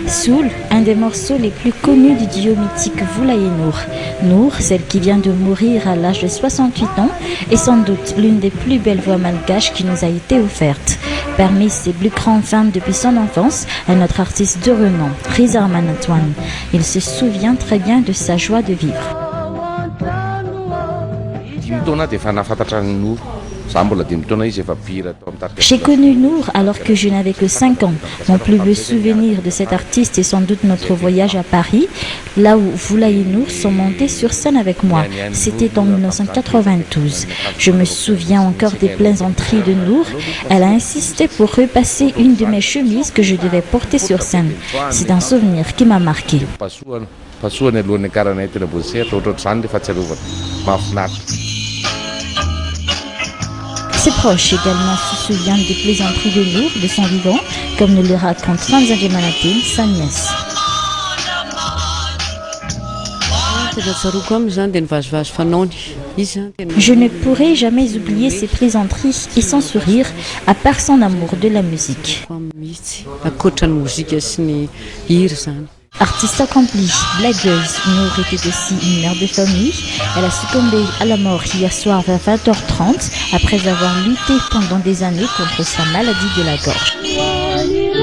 Soul, un des morceaux les plus connus du duo mythique Voulaye Nour. Nour, celle qui vient de mourir à l'âge de 68 ans, est sans doute l'une des plus belles voix malgaches qui nous a été offerte. Parmi ses plus grandes fans depuis son enfance, un autre artiste de renom, Rizar Manatwan. Il se souvient très bien de sa joie de vivre. J'ai connu Nour alors que je n'avais que 5 ans. Mon plus beau souvenir de cet artiste est sans doute notre voyage à Paris, là où Voulaye Nour sont montés sur scène avec moi. C'était en 1992. Je me souviens encore des plaisanteries de Nour. Elle a insisté pour repasser une de mes chemises que je devais porter sur scène. C'est un souvenir qui m'a marqué. Ses proches également se souviennent des plaisanteries de Nour de son vivant, comme nous le raconte Fanzari Manatin, sa nièce. Je ne pourrai jamais oublier ses plaisanteries et son sourire, à part son amour de la musique. Artiste accomplie, blagueuse, Nour était aussi une mère de famille. Elle a succombé à la mort hier soir vers 20h30 après avoir lutté pendant des années contre sa maladie de la gorge.